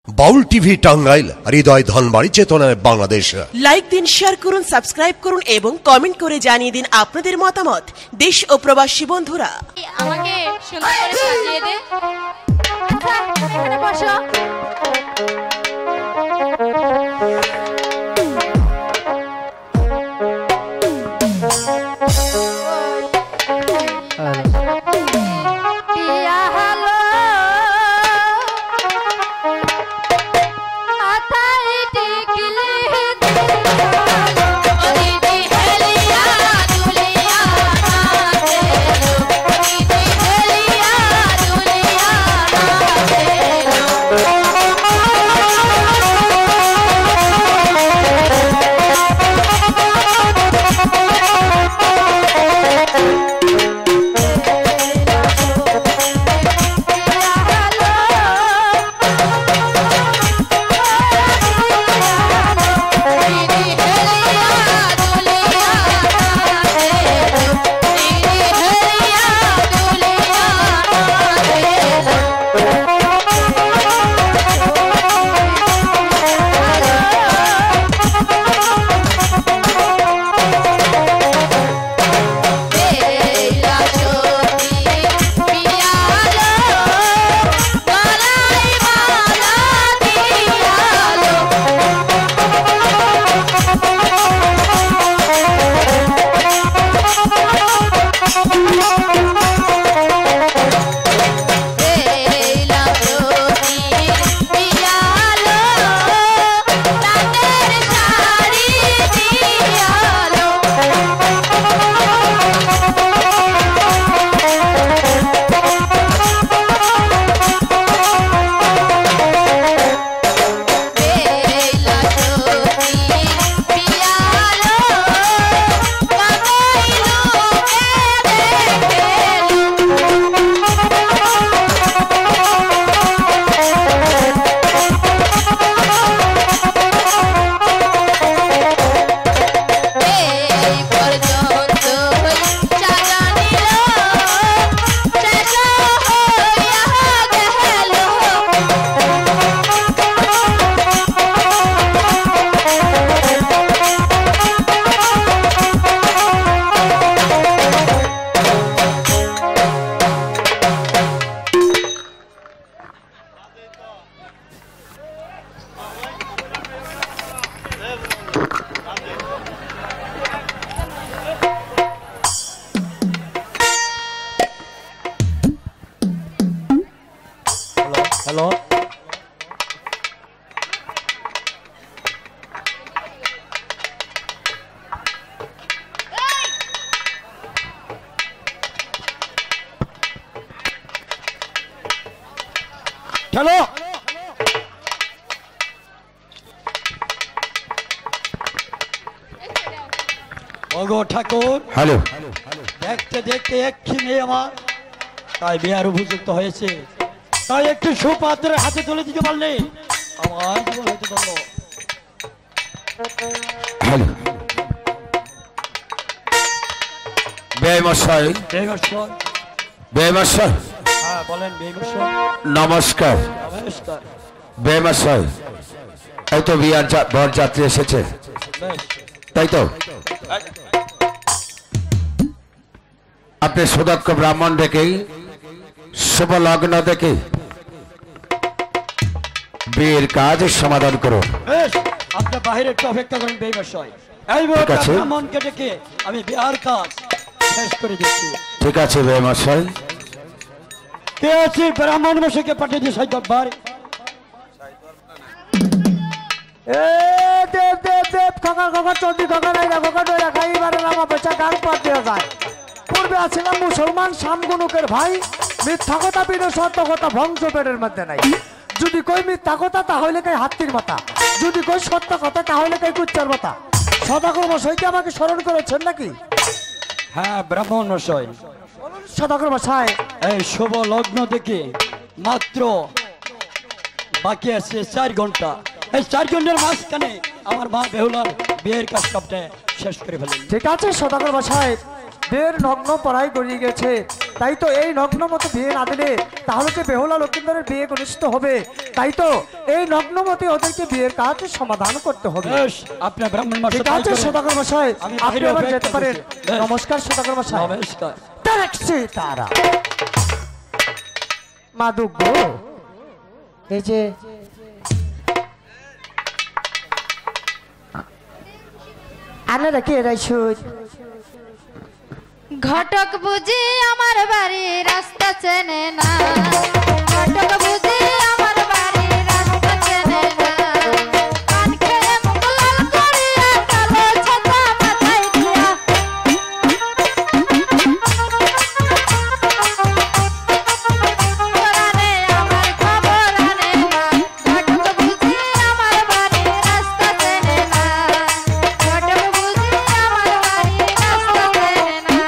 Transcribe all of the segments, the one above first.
বাউল TV Tangail, হৃদয় ধনবাড়ি, চেতনায় Bangladesh. Like দিন, share করুন, সাবস্ক্রাইব করুন এবং কমেন্ট করে জানিয়ে দিন আপনাদের মতামত। দেশ ও প্রবাসী বন্ধুরা, আমাকে সুন্দর করে সাজিয়ে দে। বসো। হ্যালো, হ্যালো, ওগো ঠাকুর। হ্যালো, দেখতে দেখতে একখানে আমার তাই বিয়ার উপযুক্ত হয়েছে, তাই একটু সুপাত্রের হাতে তুলে দিতে পারলে আমার জীবন হইতে পারলো। হ্যালো, বেমশাই। বেমশাই, বেমশাই। হ্যাঁ বলেন বেমশাই। নমস্কার। নমস্কার বেমশাই। এই তো বিয়ার বরযাত্রী এসেছে, তাই তো? আপনি সুদক্ষ ব্রাহ্মণ দেখেই, শুভ লগ্ন দেখে বিয়ের কাজ সমাধান করুন। আপনি বাইরে একটু অপেক্ষা করেন বেমশাই। এই ব্রাহ্মণকে ডেকে আমি বিয়ার কাজ শেষ করে দিচ্ছি। ঠিক আছে বেমশাই। কে আছে ব্রাহ্মণ মশাইকে পাঠিয়ে দিয়ে সাই দরবার। দেব দেব দেব খোকা খোকা চন্ডি খোকা নাই না খোকা ডোরা খাই এবারে নামা বেচা গান পাত দেওয়া যায়। পূর্বে আছিলাম মুসলমান শামগুনুকের ভাই, মিথ্যা কথা বিনে সত্য কথা বংশ পেটের মধ্যে নাই। যদি কই মিথ্যা কথা তাহলে কাই হাতির মাথা, যদি কই সত্য কথা তাহলে কাই কুচ্চার মাথা। সদাগর মশাই কি আমাকে স্মরণ করেছেন নাকি? হ্যাঁ ব্রাহ্মণ মশাই। সদাগর মশাই, এই শুভ লগ্ন থেকে মাত্র বাকি আছে 4 ঘন্টা। এই 4 ঘন্টার মাঝখানে আমার মা বেহুলার বিয়ের কাজ কাপটা শেষ করে ফেলেন। ঠিক আছে সদাগর মশাই, বিয়ের নগ্ন পড়াই গড়িয়ে গেছে, তাই তো এই নগ্ন মতো বিয়ে না দিলে তাহলে যে বেহুলা লক্ষিন্দরের বিয়ে ঘনিষ্ঠ হবে, তাই তো এই নগ্ন মতে ওদেরকে বিয়ের কাজ সমাধান করতে হবে। বেশ, আপনার ব্রাহ্মণ মশাই ঠিক আছে সদাগর মশাই, আমি আপনি বাইরে আবার অপেক্ষা যেতে পারেন। করছি। বেশ। নমস্কার সদাগর মশাই। নমস্কার। দেখছি তারা মাদুক গো, এই যে আনারা কে রাইছুজ? ঘটক বুঝি আমার বাড়ি রাস্তা চেনে না, ঘটক বুঝি আমার বাড়ি রাস্তা চেনে না, কান খেয়ে মুখ লাল করিয়া কালো ছাতা মাথায় দিয়া, পরানে আমার খবর আনে না, ঘটক বুঝি আমার বাড়ি রাস্তা চেনে না, ঘটক বুঝি আমার বাড়ি রাস্তা চেনে না।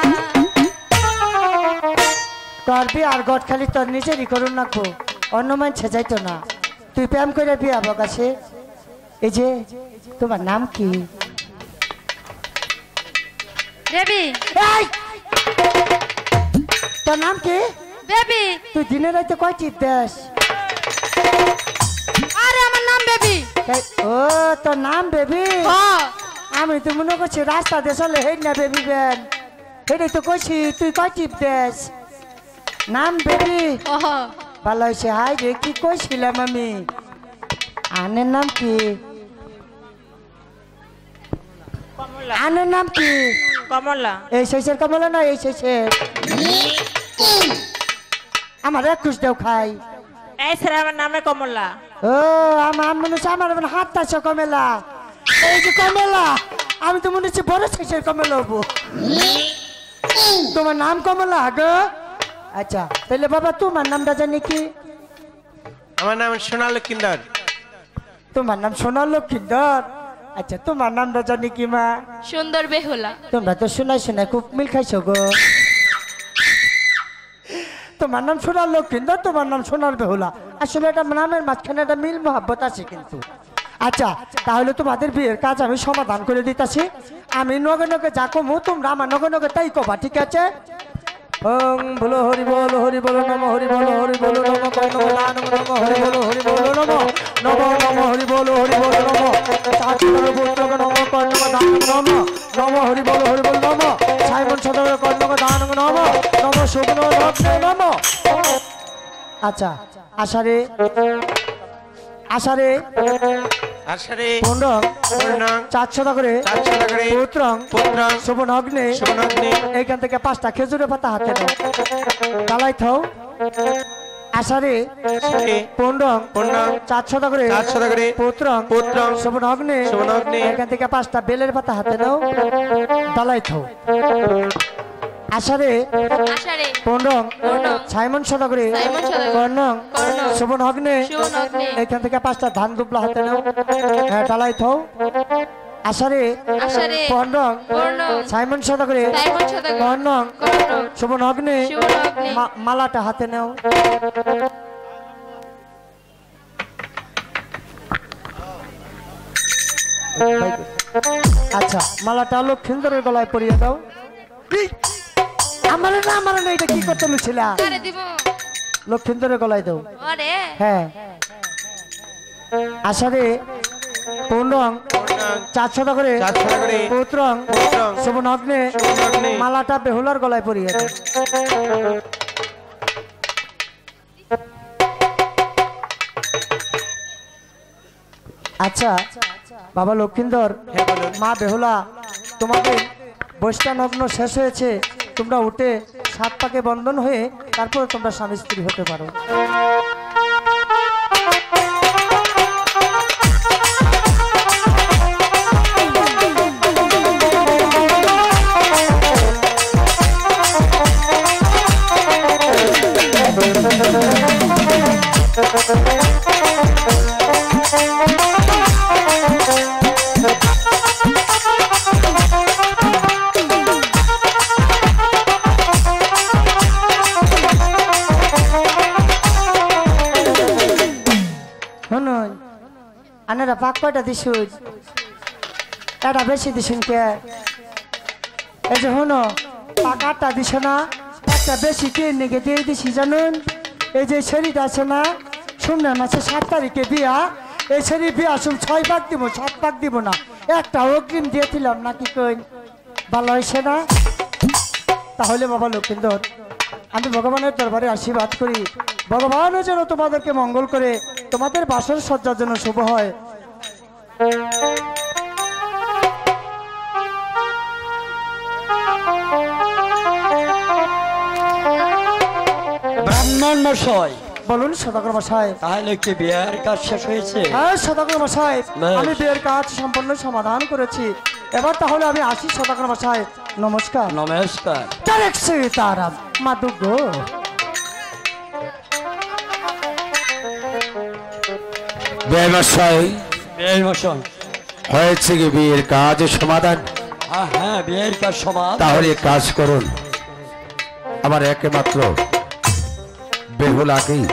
তোর বিয়ে আর গট খালি তোর নিজেরই করুন নাকবো, অন্য মান ছেজাইতো না। তুই প্রেম করে বিয়ে বকাছে। এই যে তোমার নাম কি? বেবি এই! তোর নাম কি? বেবি, তুই দিনে রাইতে কয় টিপ দেস? আরে আমার নাম বেবি। ও তোর নাম বেবি? হ্যাঁ, আমি তো মনে করছি রাস্তা দিয়ে চলে হেই না বেবি ব্যান, হেটাই তো কইছি তুই কয় টিপ দেস? নাম বেবি, ওহ, ভালো হয়েছে। হাই রে, কি কইছিলাম আমি? আনের নাম কি? আনের নাম কি? কমলা। এই শেষের কমলা না এই শেষের? আমার 21 দেও খাই। এই স্যার আমার নামে কমলা। ও আমার মনে হচ্ছে আমার হাত তাছ কমেলা। এই যে কমেলা, আমি তো মনে হচ্ছে বড় শেষের কমেলা হবো। তোমার নাম কমলা গো? আচ্ছা তাহলে বাবা তোমার নামটা জানি কি? আমার নাম সোনা লক্ষিন্দর। তোমার নাম সোনা লক্ষিন্দর? আচ্ছা তোমার নামটা জানি কি মা? সুন্দর বেহুলা। তোমরা তো শোনাই শোনাই খুব মিল খাইছো গো। তোমার নাম সোনার লক্ষিন্দর, তোমার নাম সোনার বেহুলা, আসলে এটা নামের মাঝখানে একটা মিল মহাব্বত আছে কিন্তু। আচ্ছা তাহলে তোমাদের বিয়ের কাজ আমি সমাধান করে দিতেছি। আমি নগে নগে যা কমু তোমরা আমার নগে নগে তাই কবা, ঠিক আছে? ওং বলো হরি বল নম, হরি বল নম, কর্ণ দান নম, হরি বল নম, নম নম হরি বল নম, সাতর পুত্র নম, কর্ণ দান নম, নম হরি বল নম, সাইমন সদর কর্ণ দান নম, নম শুকনো রত্নে নম। আচ্ছা আষাঢ়ে আষাঢ়ে আষাঢ়ে পূর্ণং পূর্ণং 400 করে 400 করে পুত্রং পুত্রং শোভন অগ্নে শোভন অগ্নে। এইখান থেকে 5টা খেজুরের পাতা হাতে নাও, ডালাই থাও। আষাঢ়ে আষাঢ়ে পূর্ণং পূর্ণং 400 করে 400 করে পুত্রং পুত্রং শোভন অগ্নে শোভন অগ্নে। এইখান থেকে 5টা বেলের পাতা হাতে নাও, ডালাই থাও। আষাঢ়ে আষাঢ়ে পূর্ণং পূর্ণং সাইমন সদাগরে সাইমন সদাগরে কর্ণং কর্ণং শোভন অগ্নে শোভন অগ্নে। এইখান থেকে 5টা ধান দুবলা হাতে নাও, হ্যাঁ ডালাই থাও। আষাঢ়ে আষাঢ়ে পূর্ণং পূর্ণং সাইমন সদাগরে সাইমন সদাগরে কর্ণং কর্ণং শোভন অগ্নে শোভন অগ্নে। মালাটা হাতে নাও। আচ্ছা মালাটা লক্ষিন্দরের গলায় পরিয়ে দাও। আমার না এটা কি করতে লুছিলা? আরে দিব। লক্ষিন্দরের গলায় দাও। ওরে হ্যাঁ আষাঢ়ে পূর্ণং পূর্ণং 400 করে 400 করে পুত্রং পুত্রং শোভন অগ্নে শোভন অগ্নে। মালাটা বেহুলার গলায় পরিয়ে দাও। আচ্ছা বাবা লক্ষিন্দর, হ্যাঁ বলুন। মা বেহুলা, তোমাদের বৈষ্ণব নগ্ন শেষ হয়েছে, তোমরা উঠে 7 পাকে বন্ধন হয়ে তারপরে তোমরা স্বামী স্ত্রী হতে পারো। শুনুন আনারা পাক কয়টা দিছুন? এটা বেশি দিছুন কে? এই যে শুনো টাকাটা দিছে না একটা বেশি কিনে দিয়ে দিছি জানুন। এই যে শরীরটা আছে না শুনলেন মাসে 7 তারিখে বিয়া, এই শরীর বিয়া শুন 6 ভাগ দিব 7 ভাগ দিব না, একটা অগ্রিম দিয়েছিলাম নাকি কই ভালো হয়েছে না? তাহলে বাবা লক্ষ্মীন্দর আমি ভগবানের দরবারে আশীর্বাদ করি ভগবানও যেন তোমাদেরকে মঙ্গল করে তোমাদের বাসর সজ্জার জন্য শুভ হয়। ব্রাহ্মণ মশাই বলুন সদাগর মশাই। তাহলে কি বিয়ের কাজ শেষ হয়েছে? হ্যাঁ সদাগর মশাই, বেশ। আমি বিয়ের কাজ সম্পূর্ণ সমাধান করেছি। এবার তাহলে আমি আসি সদাগর মশাই, নমস্কার। নমস্কার। তারেক সীতারাম মাদুগো। বেমশাই বিয়ের মশাই হয়েছে কি বিয়ের কাজ সমাধান? হ্যাঁ হ্যাঁ বিয়ের কাজ সমাজ। তাহলে কাজ করুন, আমার একমাত্র বেহুলাকেই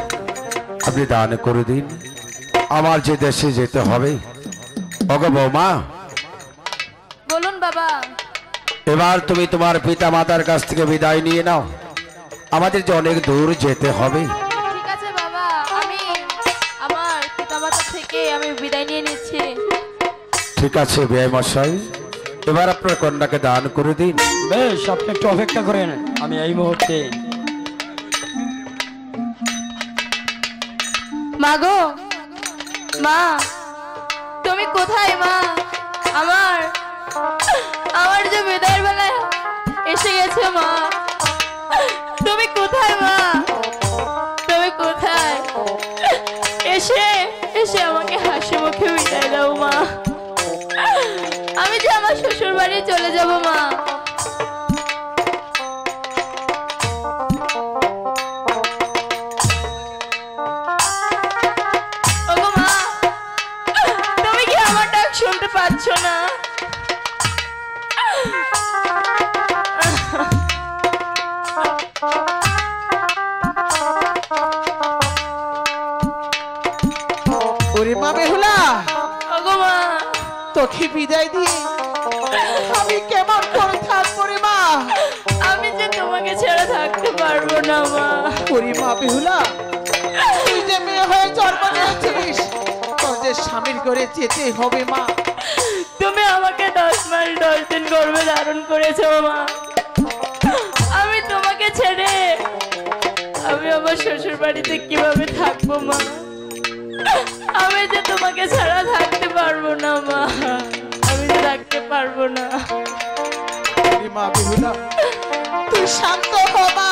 আপনি দান করে দিন। আমার যে দেশে যেতে হবে। ওগো বৌমা, বলুন বাবা। এবার তুমি তোমার পিতা মাতার কাছ থেকে বিদায় নিয়ে নাও, আমাদের যে অনেক দূর যেতে হবে। ঠিক আছে বাবা, আমি আমার পিতামাতা থেকে আমি বিদায় নিয়ে নিচ্ছি। ঠিক আছে বেমশাই, এবার আপনার কন্যাকে দান করে দিন। বেশ, আপনি একটু অপেক্ষা করেন, আমি এই মুহূর্তে। মা গো, মা তুমি কোথায় মা? আমার আমার যে বিদায়ের বেলায় এসে গেছে মা, তুমি কোথায় মা? তুমি কোথায়? এসে এসে আমাকে হাসি মুখে বিদায় দাও মা। আমি যে আমার শ্বশুর বাড়ি চলে যাব মা। ওগো মা, তুমি কি আমার ডাক শুনতে পাচ্ছ না? ওরে মা বেহুলা, ওগো মা, তোকে বিদায় দিয়ে আমি কেমন করে থাকবো রে মা? আমি যে তোমাকে ছেড়ে থাকতে পারবো না মা। ওরে মা বেহুলা, তুই যে মেয়ে হয়ে জন্ম নিয়েছিস, তোর যে স্বামীর ঘরে যেতে হবে মা। তুমি আমাকে 10 মাস 10 দিন গর্ভে ধারণ করেছো মা। আমি তোমাকে ছেড়ে আমি আমার শ্বশুর বাড়িতে কিভাবে থাকবো মা? আমি যে তোমাকে ছাড়া থাকতে পারবো না মা, আমি যে থাকতে পারবো না। ওরে মা বেহুলা, তুই শান্ত হ মা।